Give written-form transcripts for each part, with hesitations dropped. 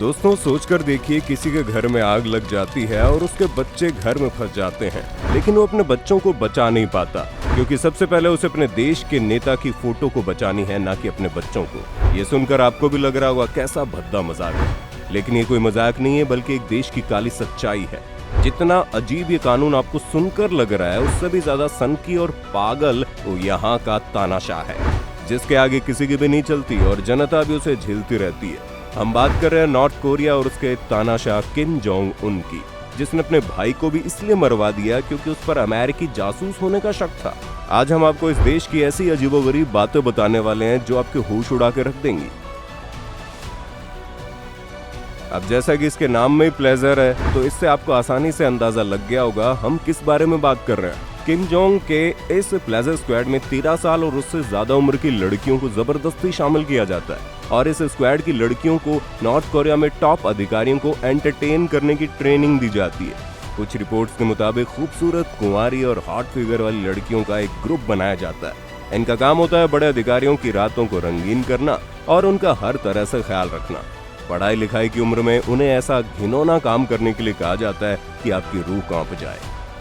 दोस्तों सोचकर देखिए, किसी के घर में आग लग जाती है और उसके बच्चे घर में फंस जाते हैं, लेकिन वो अपने बच्चों को बचा नहीं पाता, क्योंकि सबसे पहले उसे अपने देश के नेता की फोटो को बचानी है, ना कि अपने बच्चों को। ये सुनकर आपको भी लग रहा होगा कैसा भद्दा मजाक है, लेकिन ये कोई मजाक नहीं है, बल्कि एक देश की काली सच्चाई है। जितना अजीब ये कानून आपको सुनकर लग रहा है, उससे भी ज्यादा सनकी और पागल वो यहाँ का तानाशाह है, जिसके आगे किसी की भी नहीं चलती और जनता भी उसे झेलती रहती है। हम बात कर रहे हैं नॉर्थ कोरिया और उसके तानाशाह किम जोंग उन की, जिसने अपने भाई को भी इसलिए मरवा दिया क्योंकि उस पर अमेरिकी जासूस होने का शक था। आज हम आपको इस देश की ऐसी अजीबोगरीब बातें बताने वाले हैं जो आपके होश उड़ा के रख देंगी। अब जैसा कि इसके नाम में ही प्लेजर है, तो इससे आपको आसानी से अंदाजा लग गया होगा हम किस बारे में बात कर रहे हैं। किम जोंग के इस प्लेजर स्क्वाड में 13 साल और उससे ज्यादा उम्र की लड़कियों को जबरदस्ती शामिल किया जाता है, और इस स्क्वाड की लड़कियों को नॉर्थ कोरिया में टॉप अधिकारियों को एंटरटेन करने की ट्रेनिंग दी जाती है। कुछ रिपोर्ट्स के मुताबिक खूबसूरत, कुंवारी और हॉट फिगर वाली लड़कियों का एक ग्रुप बनाया जाता है। इनका काम होता है बड़े अधिकारियों की रातों को रंगीन करना और उनका हर तरह से ख्याल रखना। पढ़ाई लिखाई की उम्र में उन्हें ऐसा घिनौना काम करने के लिए कहा जाता है कि आपकी रूह कांप जाए।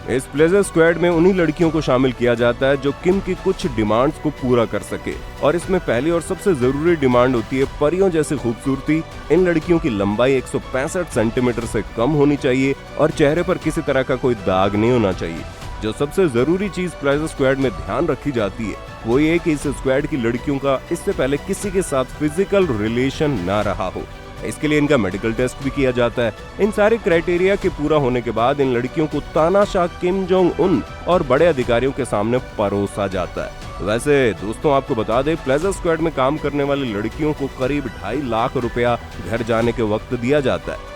इस प्लेजर स्क्वाड में उन्हीं लड़कियों को शामिल किया जाता है जो किम की कुछ डिमांड्स को पूरा कर सके, और इसमें पहली और सबसे जरूरी डिमांड होती है परियों जैसी खूबसूरती। इन लड़कियों की लंबाई 165 सेंटीमीटर से कम होनी चाहिए और चेहरे पर किसी तरह का कोई दाग नहीं होना चाहिए। जो सबसे जरूरी चीज प्लेजर स्क्वाड में ध्यान रखी जाती है वो ये कि इस स्क्वाड की लड़कियों का इससे पहले किसी के साथ फिजिकल रिलेशन ना रहा हो। इसके लिए इनका मेडिकल टेस्ट भी किया जाता है। इन सारे क्राइटेरिया के पूरा होने के बाद इन लड़कियों को तानाशाह किम जोंग उन और बड़े अधिकारियों के सामने परोसा जाता है। वैसे दोस्तों आपको बता दें, प्लेजर स्क्वाड में काम करने वाली लड़कियों को करीब 2.5 लाख रुपया घर जाने के वक्त दिया जाता है।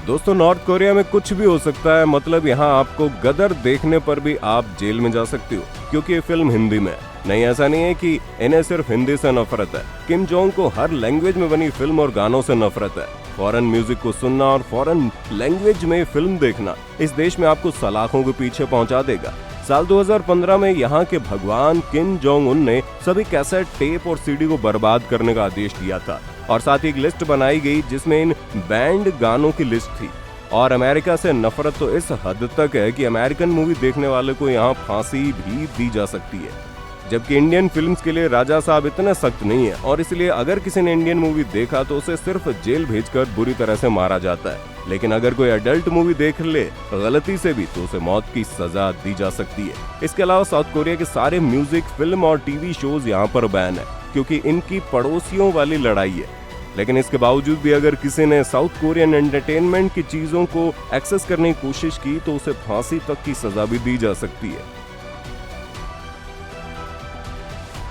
दोस्तों नॉर्थ कोरिया में कुछ भी हो सकता है, मतलब यहाँ आपको गदर देखने पर भी आप जेल में जा सकते हो, क्योंकि ये फिल्म हिंदी में है। नहीं, ऐसा नहीं है कि इन्हें सिर्फ हिंदी से नफरत है। किम जोंग को हर लैंग्वेज में बनी फिल्म और गानों से नफरत है। फॉरेन म्यूजिक को सुनना और फॉरेन लैंग्वेज में फिल्म देखना इस देश में आपको सलाखों के पीछे पहुंचा देगा। साल 2015 में यहाँ के भगवान किम जोंग उन ने सभी कैसेट, टेप और सीडी को बर्बाद करने का आदेश दिया था, और साथ ही एक लिस्ट बनाई गई जिसमें इन बैंड गानों की लिस्ट थी। और अमेरिका से नफरत तो इस हद तक है कि अमेरिकन मूवी देखने वाले को यहाँ फांसी भी दी जा सकती है, जबकि इंडियन फिल्म्स के लिए राजा साहब इतने सख्त नहीं है, और इसलिए अगर किसी ने इंडियन मूवी देखा तो उसे सिर्फ जेल भेजकर बुरी तरह से मारा जाता है। लेकिन अगर कोई एडल्ट मूवी देख ले गलती से भी तो उसे मौत की सजा दी जा सकती है। इसके अलावा साउथ कोरिया के सारे म्यूजिक, फिल्म और टीवी शोज यहाँ पर बैन है, क्योंकि इनकी पड़ोसियों वाली लड़ाई है। लेकिन इसके बावजूद भी अगर किसी ने साउथ कोरियन एंटरटेनमेंट की चीजों को एक्सेस करने की कोशिश की तो उसे फांसी तक की सजा भी दी जा सकती है।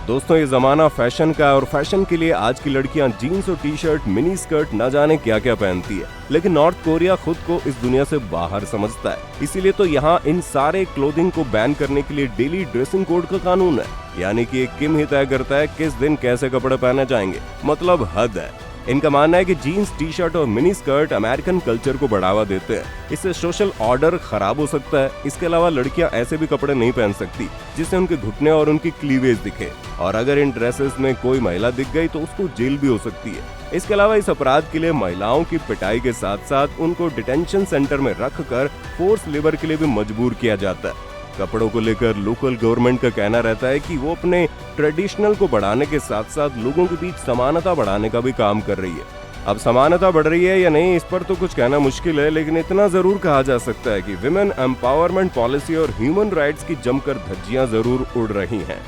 दोस्तों ये जमाना फैशन का है, और फैशन के लिए आज की लड़कियां जीन्स और टी शर्ट, मिनी स्कर्ट न जाने क्या क्या पहनती है। लेकिन नॉर्थ कोरिया खुद को इस दुनिया से बाहर समझता है, इसीलिए तो यहाँ इन सारे क्लोथिंग को बैन करने के लिए डेली ड्रेसिंग कोड का कानून है, यानी कि किम ही तय करता है किस दिन कैसे कपड़े पहने जाएंगे। मतलब हद है। इनका मानना है कि जीन्स, टी शर्ट और मिनी स्कर्ट अमेरिकन कल्चर को बढ़ावा देते हैं, इससे सोशल ऑर्डर खराब हो सकता है। इसके अलावा लड़कियां ऐसे भी कपड़े नहीं पहन सकती जिससे उनके घुटने और उनकी क्लीवेज दिखे, और अगर इन ड्रेसेस में कोई महिला दिख गई तो उसको जेल भी हो सकती है। इसके अलावा इस अपराध के लिए महिलाओं की पिटाई के साथ साथ उनको डिटेंशन सेंटर में रखकर फोर्स लेबर के लिए भी मजबूर किया जाता है। कपड़ों को लेकर लोकल गवर्नमेंट का कहना रहता है कि वो अपने ट्रेडिशनल को बढ़ाने के साथ साथ लोगों के बीच समानता बढ़ाने का भी काम कर रही है। अब समानता बढ़ रही है या नहीं इस पर तो कुछ कहना मुश्किल है, लेकिन इतना जरूर कहा जा सकता है कि विमेन एम्पावरमेंट पॉलिसी और ह्यूमन राइट्स की जमकर धज्जियां जरूर उड़ रही हैं।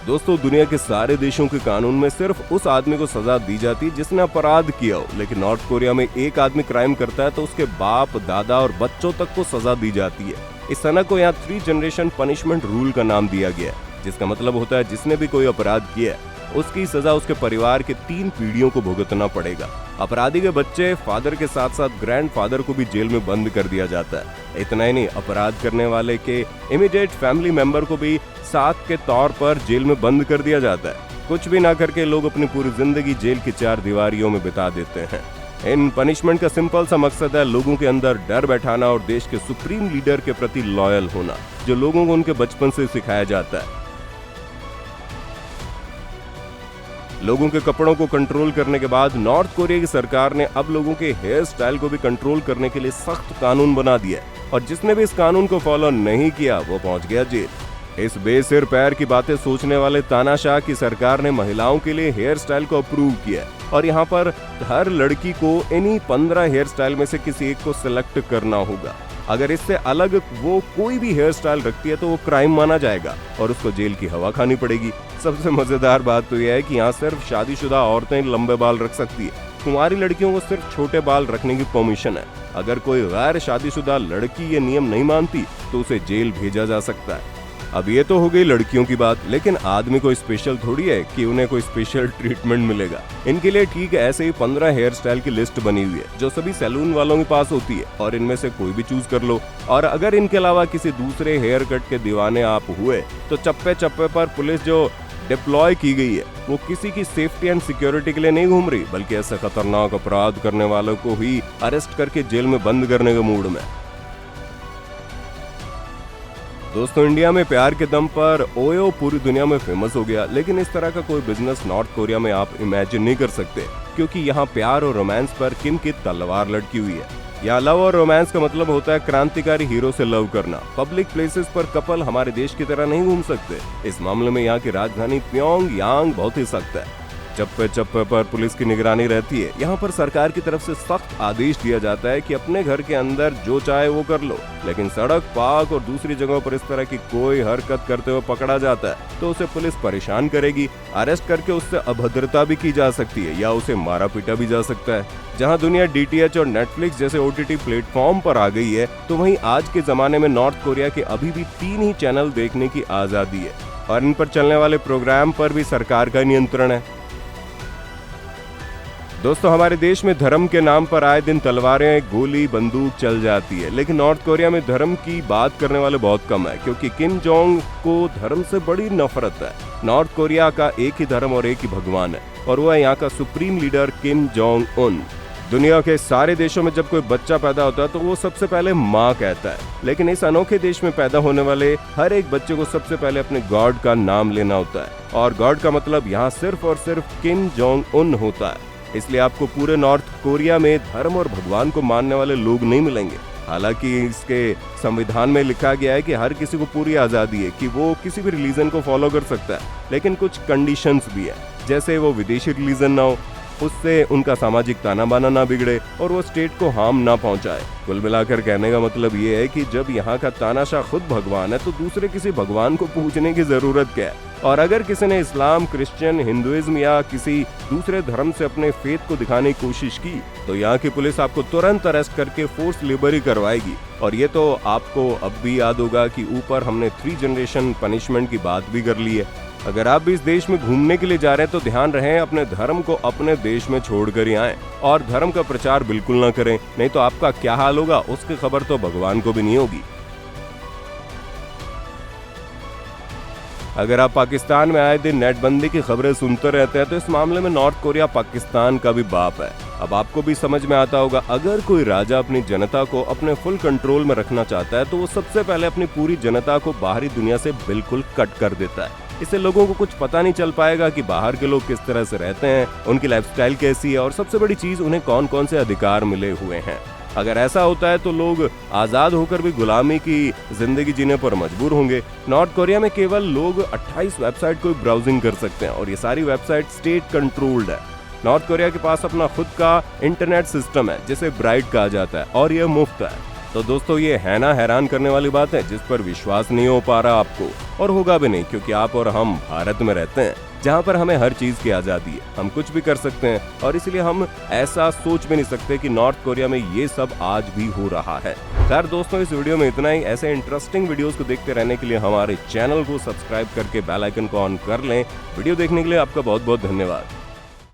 दोस्तों दुनिया के सारे देशों के कानून में सिर्फ उस आदमी को सजा दी जाती है जिसने अपराध किया हो, लेकिन नॉर्थ कोरिया में एक आदमी क्राइम करता है तो उसके बाप, दादा और बच्चों तक को सजा दी जाती है। इस सना को यहाँ 3 जनरेशन पनिशमेंट रूल का नाम दिया गया है, जिसका मतलब होता है जिसने भी कोई अपराध किया है उसकी सजा उसके परिवार के 3 पीढ़ियों को भुगतना पड़ेगा। अपराधी के बच्चे, फादर के साथ साथ ग्रैंडफादर को भी जेल में बंद कर दिया जाता है। इतना ही नहीं, अपराध करने वाले के इमीडिएट फैमिली मेंबर को भी साथ के तौर पर जेल में बंद कर दिया जाता है। कुछ भी ना करके लोग अपनी पूरी जिंदगी जेल की 4 दीवारियों में बिता देते हैं। इन पनिशमेंट का सिंपल सा मकसद है लोगों के अंदर डर बैठाना और देश के सुप्रीम लीडर के प्रति लॉयल होना, जो लोगों को उनके बचपन से सिखाया जाता है। लोगों के कपड़ों को कंट्रोल करने के बाद नॉर्थ कोरिया की सरकार ने अब लोगों के हेयर स्टाइल को भी कंट्रोल करने के लिए सख्त कानून बना दिया है और जिसने भी इस कानून को फॉलो नहीं किया वो पहुंच गया जेल। इस बेसिर पैर की बातें सोचने वाले तानाशाह की सरकार ने महिलाओं के लिए हेयर स्टाइल को अप्रूव किया और यहाँ पर हर लड़की को इन्हीं 15 हेयर स्टाइल में से किसी एक को सिलेक्ट करना होगा। अगर इससे अलग वो कोई भी हेयर स्टाइल रखती है तो वो क्राइम माना जाएगा और उसको जेल की हवा खानी पड़ेगी। सबसे मजेदार बात तो यह है कि यहाँ सिर्फ शादीशुदा औरतें लंबे बाल रख सकती है, कुंवारी लड़कियों को सिर्फ छोटे बाल रखने की परमिशन है। अगर कोई गैर शादीशुदा लड़की ये नियम नहीं मानती तो उसे जेल भेजा जा सकता है। अब ये तो हो गई लड़कियों की बात, लेकिन आदमी कोई स्पेशल थोड़ी है कि उन्हें कोई स्पेशल ट्रीटमेंट मिलेगा। इनके लिए ठीक ऐसे ही 15 हेयर स्टाइल की लिस्ट बनी हुई है जो सभी सैलून वालों के पास होती है और इनमें से कोई भी चूज कर लो। और अगर इनके अलावा किसी दूसरे हेयर कट के दीवाने आप हुए तो चप्पे चप्पे पर पुलिस जो डिप्लॉय की गई है वो किसी की सेफ्टी एंड सिक्योरिटी के लिए नहीं घूम रही, बल्कि ऐसे खतरनाक अपराध करने वालों को ही अरेस्ट करके जेल में बंद करने के मूड में। दोस्तों, इंडिया में प्यार के दम पर ओयो पूरी दुनिया में फेमस हो गया, लेकिन इस तरह का कोई बिजनेस नॉर्थ कोरिया में आप इमेजिन नहीं कर सकते क्योंकि यहाँ प्यार और रोमांस पर किम की तलवार लटकी हुई है। यहाँ लव और रोमांस का मतलब होता है क्रांतिकारी हीरो से लव करना। पब्लिक प्लेसेस पर कपल हमारे देश की तरह नहीं घूम सकते। इस मामले में यहाँ की राजधानी प्योंगयांग बहुत ही सख्त है। चप्पे चप्पे पर पुलिस की निगरानी रहती है। यहाँ पर सरकार की तरफ से सख्त आदेश दिया जाता है कि अपने घर के अंदर जो चाहे वो कर लो, लेकिन सड़क, पार्क और दूसरी जगहों पर इस तरह की कोई हरकत करते हुए पकड़ा जाता है तो उसे पुलिस परेशान करेगी, अरेस्ट करके उससे अभद्रता भी की जा सकती है या उसे मारा पीटा भी जा सकता है। जहाँ दुनिया DTH और नेटफ्लिक्स जैसे OTT प्लेटफॉर्म पर आ गई है तो वहीं आज के जमाने में नॉर्थ कोरिया के अभी भी 3 ही चैनल देखने की आजादी है और इन पर चलने वाले प्रोग्राम पर भी सरकार का नियंत्रण है। दोस्तों, हमारे देश में धर्म के नाम पर आए दिन तलवारें, गोली, बंदूक चल जाती है, लेकिन नॉर्थ कोरिया में धर्म की बात करने वाले बहुत कम है क्योंकि किम जोंग को धर्म से बड़ी नफरत है। नॉर्थ कोरिया का एक ही धर्म और एक ही भगवान है और वो है यहाँ का supreme leader Kim Jong Un. दुनिया के सारे देशों में जब कोई बच्चा पैदा होता है तो वो सबसे पहले माँ कहता है, लेकिन इस अनोखे देश में पैदा होने वाले हर एक बच्चे को सबसे पहले अपने गॉड का नाम लेना होता है और गॉड का मतलब यहाँ सिर्फ और सिर्फ किम जोंग उन होता है। इसलिए आपको पूरे नॉर्थ कोरिया में धर्म और भगवान को मानने वाले लोग नहीं मिलेंगे। हालांकि इसके संविधान में लिखा गया है कि हर किसी को पूरी आजादी है कि वो किसी भी रिलीजन को फॉलो कर सकता है, लेकिन कुछ कंडीशंस भी है, जैसे वो विदेशी रिलीजन ना हो, उससे उनका सामाजिक ताना बाना ना बिगड़े और वो स्टेट को हार्म ना पहुंचाए। कुल मिलाकर कहने का मतलब ये है कि जब यहाँ का तानाशाह खुद भगवान है तो दूसरे किसी भगवान को पूजने की जरूरत क्या है। और अगर किसी ने इस्लाम, क्रिश्चियन, हिंदुइज्म या किसी दूसरे धर्म से अपने फेथ को दिखाने की कोशिश की तो यहाँ की पुलिस आपको तुरंत अरेस्ट करके फोर्स लिबरी करवाएगी। और ये तो आपको अब भी याद होगा कि ऊपर हमने 3 जनरेशन पनिशमेंट की बात भी कर ली है। अगर आप भी इस देश में घूमने के लिए जा रहे हैं तो ध्यान रहे अपने धर्म को अपने देश में छोड़कर ही आएं और धर्म का प्रचार बिल्कुल ना करें, नहीं तो आपका क्या हाल होगा उसकी खबर तो भगवान को भी नहीं होगी। अगर आप पाकिस्तान में आए दिन नेटबंदी की खबरें सुनते रहते हैं तो इस मामले में नॉर्थ कोरिया पाकिस्तान का भी बाप है। अब आपको भी समझ में आता होगा, अगर कोई राजा अपनी जनता को अपने फुल कंट्रोल में रखना चाहता है तो वो सबसे पहले अपनी पूरी जनता को बाहरी दुनिया से बिल्कुल कट कर देता है। इससे लोगों को कुछ पता नहीं चल पाएगा कि बाहर के लोग किस तरह से रहते हैं, उनकी लाइफस्टाइल कैसी है और सबसे बड़ी चीज उन्हें कौन कौन से अधिकार मिले हुए हैं। अगर ऐसा होता है तो लोग आजाद होकर भी गुलामी की जिंदगी जीने पर मजबूर होंगे। नॉर्थ कोरिया में केवल लोग 28 वेबसाइट को ब्राउजिंग कर सकते हैं और ये सारी वेबसाइट स्टेट कंट्रोल्ड है। नॉर्थ कोरिया के पास अपना खुद का इंटरनेट सिस्टम है जिसे ब्राइट कहा जाता है और यह मुफ्त है। तो दोस्तों, ये है ना हैरान करने वाली बात है जिस पर विश्वास नहीं हो पा रहा आपको, और होगा भी नहीं क्योंकि आप और हम भारत में रहते हैं जहाँ पर हमें हर चीज की आजादी है, हम कुछ भी कर सकते हैं और इसलिए हम ऐसा सोच भी नहीं सकते कि नॉर्थ कोरिया में ये सब आज भी हो रहा है। खैर दोस्तों, इस वीडियो में इतना ही। ऐसे इंटरेस्टिंग वीडियोस को देखते रहने के लिए हमारे चैनल को सब्सक्राइब करके बेल आइकन को ऑन कर लें। वीडियो देखने के लिए आपका बहुत बहुत धन्यवाद।